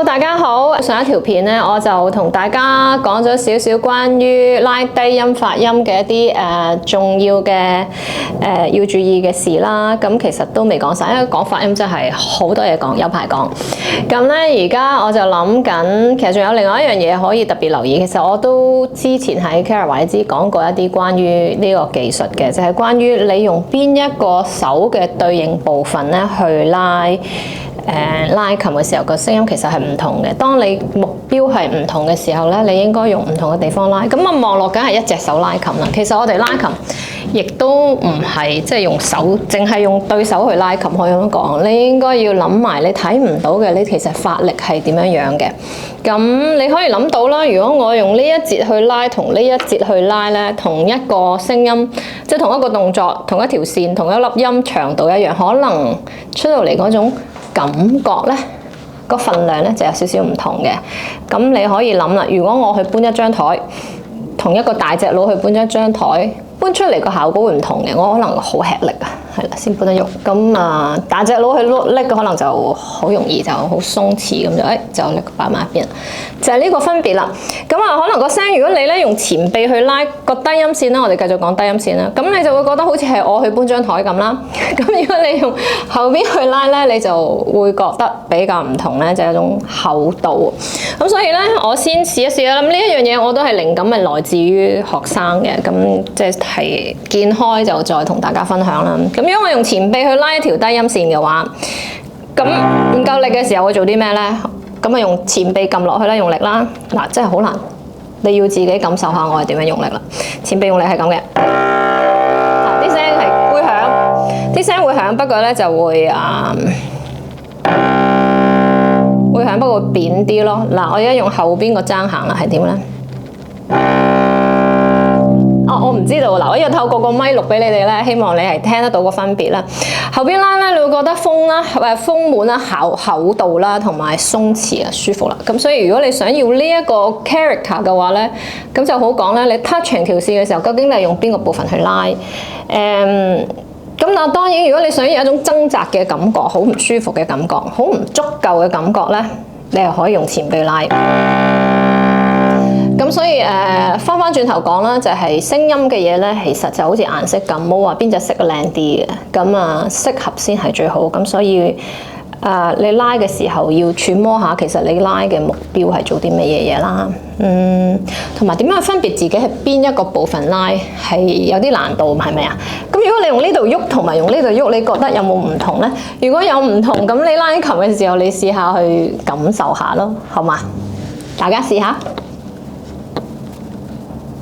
Hello， 大家好。上一條片咧，我就同大家講咗少少關於拉低音發音嘅一啲重要嘅要注意嘅事啦。咁其實都未講晒，因為講發音真係好多嘢講，有排講。咁咧而家我就諗緊，其實仲有另外一樣嘢可以特別留意。其實我都之前喺 Kara 話你知講過一啲關於呢個技術嘅，就係關於你用邊一個手嘅對應部分咧去拉琴嘅時候，個聲音其實係唔同嘅。當你目標係唔同嘅時候咧，你應該用唔同嘅地方拉。咁啊望落梗係一隻手拉琴啦。其實我哋拉琴亦都唔係即係用手，淨係用對手去拉琴可以咁講。你應該要諗埋你睇唔到嘅，你其實發力係點樣樣嘅。咁你可以諗到啦。如果我用呢一節去拉同呢一節去拉咧，同一個聲音，即係同一個動作、同一條線、同一粒音長度一樣，可能出到嚟嗰種感覺咧，個份量咧就有少少唔同嘅。咁你可以諗啦，如果我去搬一張台，同一個大隻佬去搬一張台，搬出嚟個效果會唔同嘅。我可能好吃力啊，係啦，先搬得喐。咁大隻佬去拎嘅可能就好容易就好鬆弛咁就拎擺埋一邊，就係呢個分別啦。咁可能個聲，如果你咧用前臂去拉個低音線啦，我哋繼續講低音線啦。咁你就會覺得好似係我去搬張台咁啦。咁如果你用後邊去拉咧，你就會覺得比較唔同咧，就係一種厚度。咁所以咧，我先試一試啦。咁呢一樣嘢我都係靈感係來自於學生嘅，咁即係見開就再同大家分享啦。咁如果我用前臂去拉一條低音線嘅話，咁唔夠力嘅時候會做啲咩咧？咁用前臂撳落去啦，用力啦。嗱，真係好難，你要自己感受下我係點樣用力啦。前臂用力係咁嘅，啲聲係會響，啲聲會響，不過咧就會會響，不過會扁啲咯。嗱，我而家用後邊個踭行啦，係點咧？我唔知道。嗱，我要透過個咪錄俾你哋咧，希望你係聽得到個分別啦。後邊拉咧，你會覺得豐啦，豐滿啦，厚度啦，同埋鬆弛啊，舒服啦。咁所以如果你想要呢一個 character 嘅話咧，咁就好講咧。你 touch 條線嘅時候，究竟你係用邊個部分去拉？咁當然，如果你想要一種掙扎嘅感覺，好唔舒服嘅感覺，好唔足夠嘅感覺咧，你係可以用前臂拉。咁所以翻轉頭講啦，就係聲音嘅嘢咧，其實就好似顏色咁，冇話邊隻色靚啲嘅，咁適合先係最好。咁所以你拉嘅時候要揣摩下，其實你拉嘅目標係做啲乜嘢嘢啦。同埋點樣分別自己係邊一個部分拉係有啲難度，係咪啊？咁如果你用呢度喐同埋用呢度喐，你覺得有冇唔同咧？如果有唔同，咁你拉琴嘅時候，你試下去感受下咯，好嘛？大家試下。